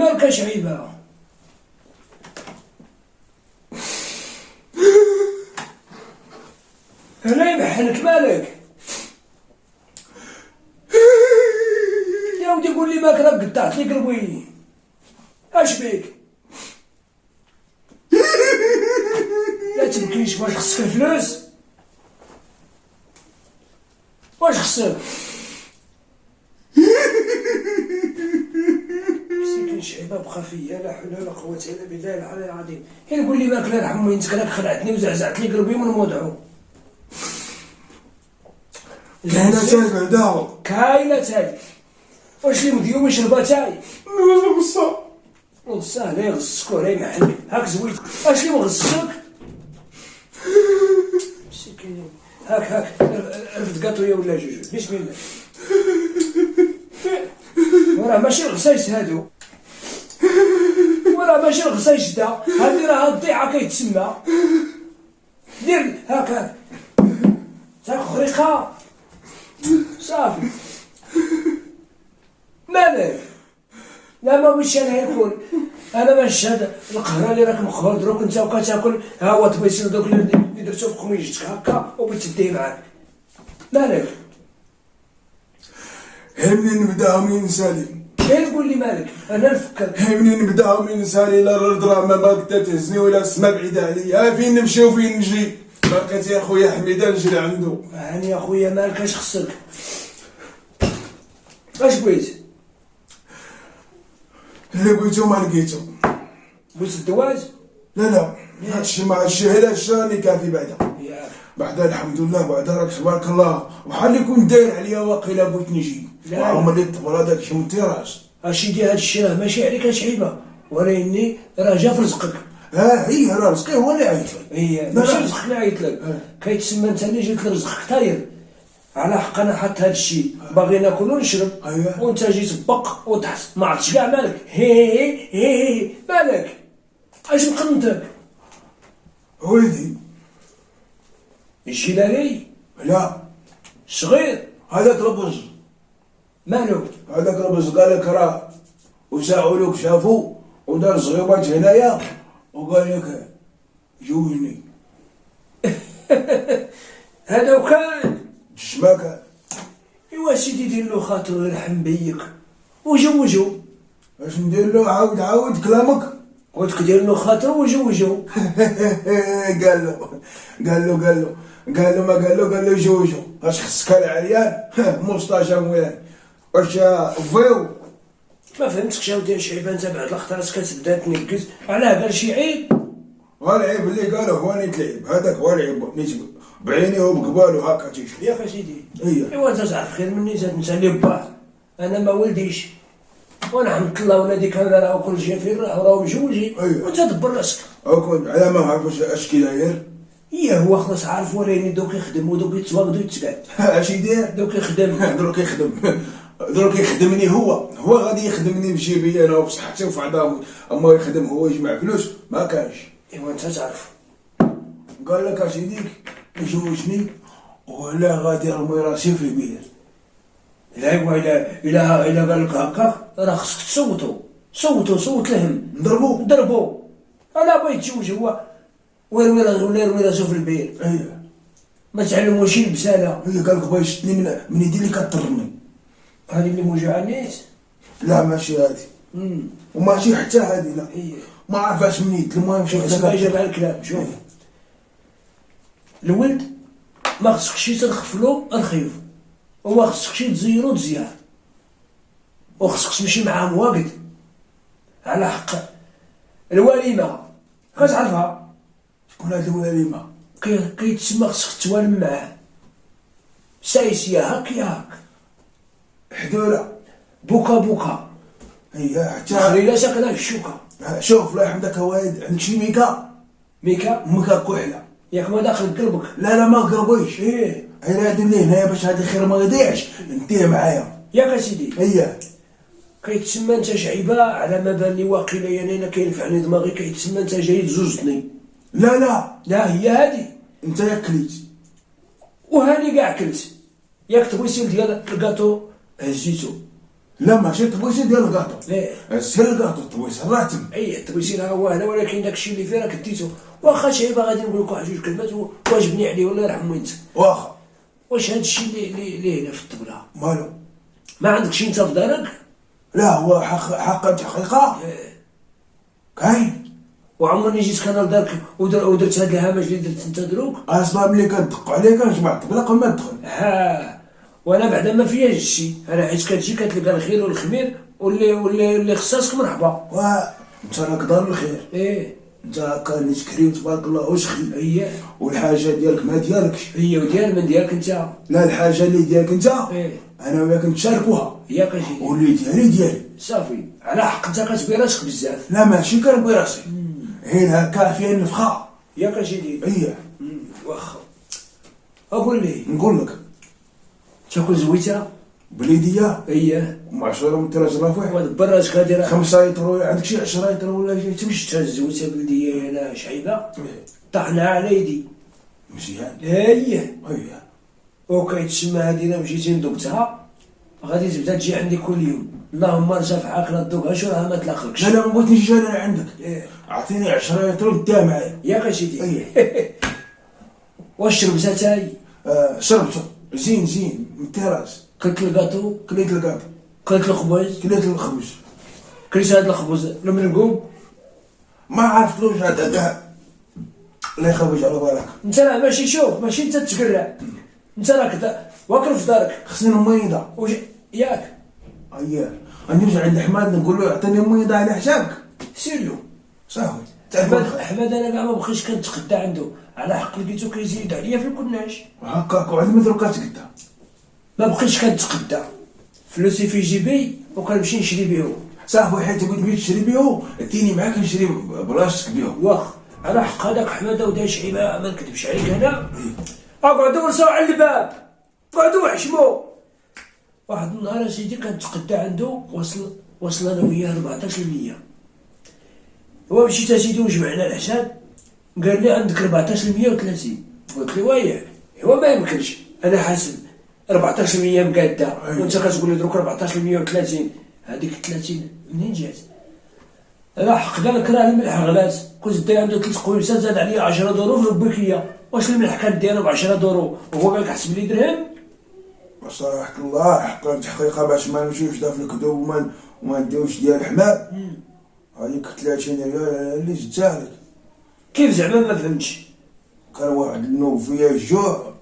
مالك شعيبة؟ هنا يمحنك مالك؟ يا ودي قول لي مالك، راك قطعت لي قلبي. اش بيك؟ لا تبكيش، واش خصك الفلوس؟ واش خصك؟ مسكين شعيبة بقى فيا، لا حول ولا قوة إلا بالله العلي العظيم. غير قول لي مالك، لا يرحم وينتك، راك خلعتني وزعزعت لي قلبي من موضعو. كاينة تاي بعدا؟ كاينة تاي. واش اللي مديوم يشربها تاي؟ نغزل قصة. غصاه لا يغصك ولا يمحل، هاك زويت. واش اللي مغصك؟ مسكين. هاك رفد قاطوية ولا جوج، بسم الله. وراه ماشي الغصايص هادو، وراه ماشي الغصايص دا، هادي راه الضيعة كيتسمى. دير هاك تاك خريقة صافي. مالك؟ لا ما بغيتش انا يكون، انا باش هاد القهرة اللي راك مخبر دروك انت وكتاكل، ها هو طبيسيل دوك اللي درتو في قميجتك هكا وبغيت تديه معاك. مالك؟ هي منين نبدا ومنين نسالي؟ غير قول لي مالك، انا نفكر. هي منين نبدا ومنين نسالي؟ لا الدراهم ما بقيت تهزني ولا السما بعيدة عليا، فين نمشي وفين نجي؟ ما لقيت يا خويا حميدة نجري عنده. هاني يا خويا مالك، اش خصك؟ اش بغيت؟ اللي بغيتو ما لقيتو. بغيت الدواج؟ لا هادشي مع الشهادة راني كافي بعدا. ياك بعدا الحمد لله، بعدا راك تبارك الله، وحال يكون داير عليا واقيلا بغيت نجي. وعمر لي الطبل هذاك شي من التراس. اشيدي هاد الشيء راه ماشي عليك شعيبة، ولكني راه جا في رزقك. هي راه رزقي هو اللي عيط لك. هي ماشي رزقك اللي عيط لك، كيتسمى انت اللي جيت لرزقك طاير. على حق انا حط هاد الشيء باغي ناكل ونشرب، أيوة. وانت جيت بق وطحت، ما عرفتش كاع مالك. هي مالك؟ اش مقنتك؟ ولدي الجلالي لا، صغير هذاك ربز، مالو؟ هذاك ربز قال لك راه وساعولوك شافو ودار صغيبات هنايا وقال لك جوجني. هذا وكان ما كان. ايوا سيدي دير له خاطر ويرحم بيك وجوجو. اش ندير له؟ عاود كلامك. قلت لك دير له خاطر وجوجو. قال له ما قال له جوجو. اش خصك العريان؟ مصطاشا مولاي واش فيو؟ ما فهمتكش اودي يا شعيبه، انت بعد الخطرات كتبدا تنكز علاه قال شي عيب. العيب اللي قاله هو نيتلعب، هذاك هو العيب بعيني وبقبالو هكا تيشوف. ياك سيدي. اييه ايوا انت تعرف خير مني، زاد انت اللي باه، انا ما ولديش، وانا حمد الله ولادي كان راه كل شيء فين راه مجوجي. أيوة. وانت دبر راسك. اكون على ما عرفوش اش كي داير. هو خلاص عارف، ولكن دوك يخدم ودوك يتواجد ويتقعد. اش يدير؟ دوك يخدم. دروك يخدمني هو غادي يخدمني بجيبي انا وبصحتي وفي عظامي، اما يخدم هو يجمع فلوس ما كانش. ايوا انت تعرف. قال لك اش يديك يجوجني ولا غادي نرمي راسي في البير. لا ايوا الا قال لك هكا راه خصك صوت لهم. نضربو انا بغيت تزوج هو ولا يرمي راسو في البير. اييه ما تعلموش البساله. هي قال لك بغا يشدني من يدي اللي كطرني. هذه اللي موجعه النيت. لا ماشي هادي وماشي حتى هادي لا. ايه ما عرفاش منيت. المهم شوف ما جاب على الكلام. شوف الولد ما خصكش تغفلو الخيف، وما خصكش تزيرو تزيار، وخصك تمشي معاه واقد على حق الوليمه. كتعرفها؟ شكون هاد الوليمه؟ كيتسمى خصك توالم معاه سايسيه هاك حدوله بوكا. هي حتى خلينا ساكنه في الشوكه. شوف الله يحمدك وايد، عندك شي ميكا كحله ياك ما داخل قلبك؟ لا ما قربيش. ايه غير هادي اللي هنايا باش هادي خير ما يضيعش انتيه معايا. ياك سيدي. اييه كيتسمى انت شعيبه على ما بان لي واقيلا، يعني انا كينفعني دماغي، كيتسمى انت جاي تزوجني. لا هي هادي. انت ياك كليت وهاني كاع كلت. ياك تبغي سيل ديال الكاطو هزيتو لا ماشي الطبيسي ديال الكاطو، لا سير الكاطو الطبيسي راه تم. اي التبويسين ها هو هنا، ولكن داكشي اللي فيه راك ديتو. واخا شعيبه غادي نقول لك واحد جوج كلمات واجبني عليه الله يرحم وينت. واخا واش هاد الشيء اللي هنا في الطبله مالو؟ ما عندكش انت في دارك؟ لا هو حقا حقيقة كاين. وعمرني جيت انا لدارك ودرت هاد الهمج اللي درت انت دروك. اصلا ملي كندقوا عليك كنجمع الطبله قبل ما تدخل. ها وانا بعدا ما فياش الشيء، انا حيت كتجي كتلقى الخير والخمير واللي خصاصك مرحبا. انت راك دار الخير. ايه انت هكا اللي تكريم تبارك الله وشخي. هي والحاجه ديالك ما ديالكش. هي وديال من ديالك انت. لا الحاجه اللي ديالك انت ايه انا وياك نتشاركوها. ياك اجي واللي ديالي. صافي على حق انت كتبي راسك بزاف. لا ماشي كنبغي راسي، هين هكا فيها النفخه. ياك اجي هي واخا اقول لي نقول لك تاكل زويته بليديه هي معشره من 3000 واحد ودبر راسك هادي راه 5 لتر. عندك شي 10 لتر ولا شي تمشي تهز زويته بلديه هنا شعيبه طحناها على يدي مزيان. هي هي وكيتسمى هادي الا مشيتي ندوقتها غادي تبدا تجي عندي كل يوم. اللهم رجع في عاقله تذوقهاش وراه ما تلاقلكش. لا ما بغيت نجي انا عندك. إيه. اعطيني 10 لتر وديها معايا. ياك اجي ايه واش شربتها تاي؟ شربته زين من التراس. كلت الكاطو كليت الكاطو كلت الخبز كليت الخبز. كلت هاد الخبز المنقوب. ما عرفتلوش هذا كاع الله يخرج على بالك. انت راه ماشي شوف ماشي انت تقرع، انت راك واكل في دارك خصني ميضه. واش ياك اييه غنمشي عند حماد نقول له يعطيني ميضه على حسابك. سيرلو صافي احمد انا كاع ما بقيتش كنتقدى عنده على حق لقيتو كيزيد عليا في الكناش. هكاك وعند ما دروك كتقدا. ما بقيتش كنتقدى فلوسي في جيبي وكنمشي نشري بيهم. صافي حيت بغيت تشري بيهم اديني معاك نشري بلاصتك بيهم. واخ على حق هذاك حماده ودا شعيبه ما نكذبش عليك انا اقعدوا ورساو على الباب قعدوا وحشموا. واحد النهار سيدي كنتقدى عنده وصل انا وياه 14%. هو مشيت اسيدي وجمعنا الحساب قال لي عندك 1430. قلت له وياه هو ما يمكنش انا حاسب 14% مقاده وانت كتقول لي دروك 1430. هذيك 30 منين جات؟ لا حق قال لك راه الملح غلات كنت داير عنده 3 قويصات زاد عليا 10 دورو في البكيه. واش الملح كان داير ب 10 دورو وهو قال لك حسب لي درهم؟ بصراحة الله حقا تحقيقها باش ما نمشيوش في الكذوب وما نديوش ديال حماد. هذيك 30 ريال اللي جاتك. كيف زعما ما فهمتش؟ كان واحد النوب فيا الجوع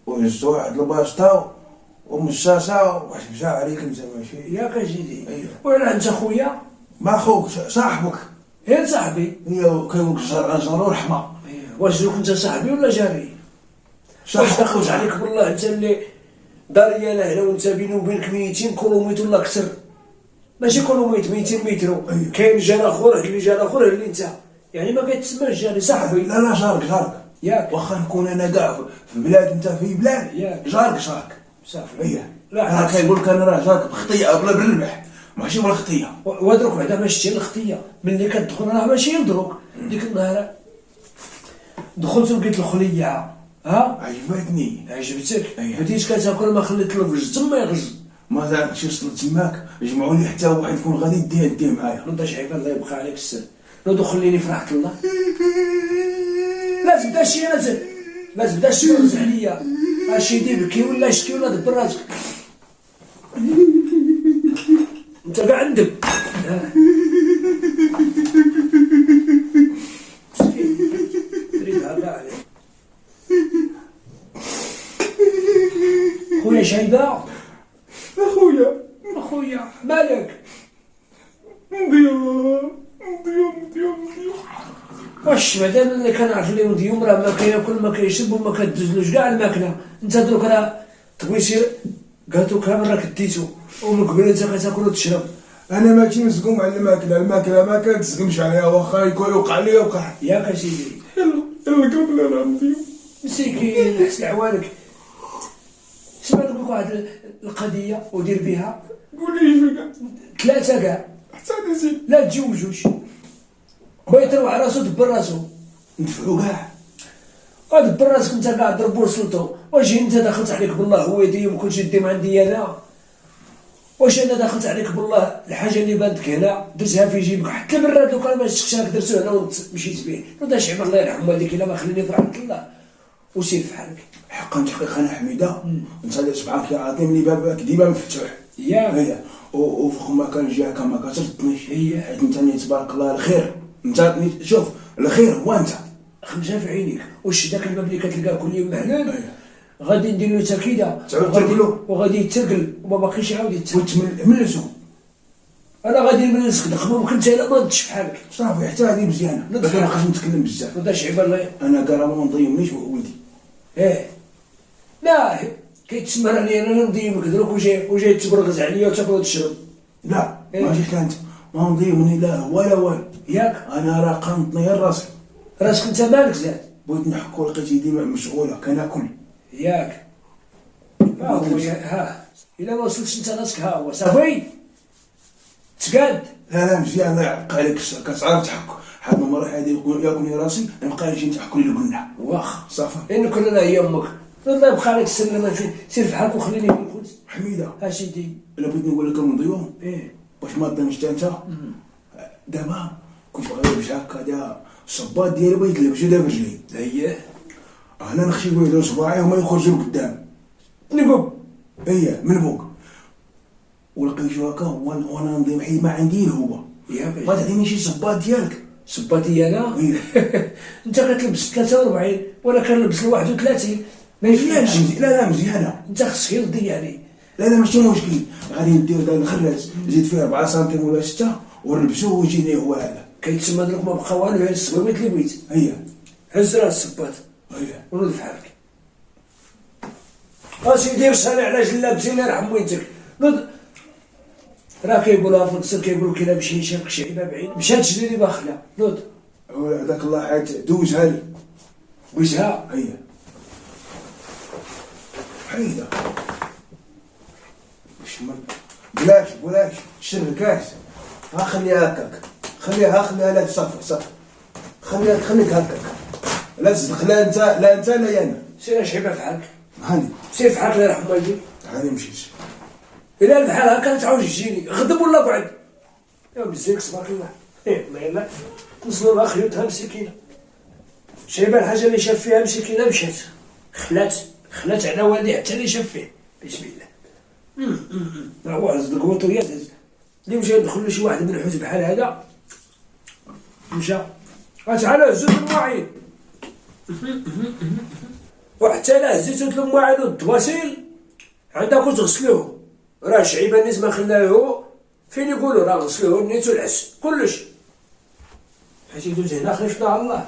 وهزت واحد الباسطة ومصاصة وحبسها عليك انت ماشي. ياك اجيدي اييه ولا انت خويا؟ ما خوك صاحبك. غير صاحبي. هي كيقولك جار رحمة. واش دوك انت صاحبي ولا جاري؟ واش دخلت عليك بالله انت اللي داري انا هنا وانت بيني وبينك 200 كيلومتر ولا اكثر. ماشي كيلومتر 200 متر. كاين جار اخر اللي جار اخر اللي انت يعني ما كيتسماش جاري صاحبي. لا جارك ياك واخا نكون انا كاع في بلاد انت في بلاد ياك جارك صافي. اييه لا انا كيقول لك انا راه جارك بخطيه بلا بالربح ماشي بلا خطيه. ودروك بعدا ما شتي الخطيه ملي كتدخل راه ماشي يدروك. ديك النهار دخلت ولقيت الخليه عجبتني. عجبتك؟ أيه. بديت كتاكل ما خليت الفرج تما يغز. ما زعلتش وصلت تماك جمعوا لي حتى واحد يكون غادي يديه معايا. نوض شعيبه الله يبقى عليك السر نوض خليني في راحه الله. لا تبداش نازل لا تبداش تفرز عليا اش يدي بكي ولا شكي ولا دبر راسك انت كاع عندك. تريدها كاع عليك خويا شايبه. اخويا مالك؟ مضيوم. واش بعدا ملي كنعرف اللي مديوم راه ما كياكل ما كيشرب وما كدوزلوش كاع الماكله. انت دروك راه طويسير قالتو كامل راك ديتو ومن قبل انت كتاكل وتشرب. انا ماشي مسقوم على الماكله ما كتسقمش عليها واخا يكون يوقع لي يوقع. ياك اسيدي يلا قبل راه مضيوم مسكين حسن عوالك. سمع نقول لك واحد القضيه ودير بها. قول لي شو كاع 3 كاع حتى نزيد لا تجوجوش بغا يتروح راسو دبر راسو ندفعو كاع. دبر راسك انت كاع ضربو وصلتو. واش انت دخلت عليك بالله هو يدي ما كنتش يدي عندي انا. واش انا دخلت عليك بالله الحاجه اللي بانت هنا درتها في جيبك حتى البراد لو كان ما شفتكش راك درتو هنا ومشيت به رد شعب الله يرحم والديك الا ما خليني في رحمه الله وسير في حالك. حقا تحقيق انا حميده انت اللي سبحانك يا عظيم اللي بابك ديما مفتوح. هي وفوق ما كان جاك ما كتردنيش هي حيت انت اللي تبارك الله الخير. انت شوف الخير هو انت خمسه في عينيك. واش داك الباب اللي كتلقاه كل يوم محلول غادي ندير له تاكيده وغادي يتقل وما باقيش يعاود يتقل وتملسو. انا غادي نملسك دخل ممكن انت ما ردش في حالك صافي حتى هذه مزيانه ما كنبقاش نتكلم بزاف. رد شعب الله. انا كرا ما نضيمنيش ولدي. لا كيتسمر عليا انا نضيمك دروك وجاي تبرغز عليا وتاكل وتشرب. لا ما جيت انت ما نضيمني لا هو لا والو ياك انا راه قنطني راسي راسك انت مالك زاد بغيت نحكو لقيت يدي مشغوله كناكل ياك. ها هو ها الا ما وصلتش انت راسك ها هو صافي تقاد. لا مزيان الله يعق عليك كتعرف تحكو حد ما راح ياكلني راسي نبقى نجي نحكو اللي قلنا واخا صافي لان كلنا هي امك الله يبقى عليك السلامه سير في حالك وخليني نقول حميده. سيدي الا بغيت نقول لك نضيوم ايه باش ما تضيمش انت دابا كنت غادي باش هكا دا الصباط ديالي بغيت نلبسو دابا رجلي اييه انا نخشي يقولوا صباعي وما يخرجوا لقدام نقول من فوق ولقيتو هكا وانا نضيم حيت ما عندي الهوبه. ما تعطيني شي صباط ديالك. صباطي انا انت كتلبس 43 وانا كنلبس 31 ما يمكنش. لا مزيانه انت خصك يرضي يعني. لا ماشي مشكل غادي ندير داك الخراز زيد فيه 4 سنتيم ولا 6 ونلبسوه ويجيني هو هذا كيتسمى لك ما بقى والو غير الصبيبيط اللي بغيت. هز راه الصباط ونوض في حالك. اسيدي وسالي على جلابتي الله يرحم والديك نوض. راه كيقولها في القصر كيقولوا كي لا مشي شافك شي عيبه بعيد مشات جليلي باخله نوض. هذاك الله حيت دوزها لي ويزها حيده بلاش شر كاس ها خليها هكاك خليها لا صافي خليك هكاك لا تصدق لا انت لا انا. سير شعبه في حالك هاني سير في حالك الله يرحم والديك. هاني مشيت إلا بحال هكا تعاود تجيني غضب ولا قعد يا بزيك تبارك الله. ما يلا نصلوا لها خيوطها مسكينه شايبه الحاجه اللي شاف فيها مسكينه مشات خلات على والدي حتى اللي شاف فيه بسم الله. هو عز القوطويات اللي مشى يدخل له شي واحد من الحوت بحال هذا مشى تعالى هزو المواعين وحتى لا هزيتو المواعين والدواسيل عندك وتغسلوه راه شعيبه الناس ما خلاوه فين يقولوا راه غسلوه نيتو العس كلش حيت يدوز هنا خليفنا على الله.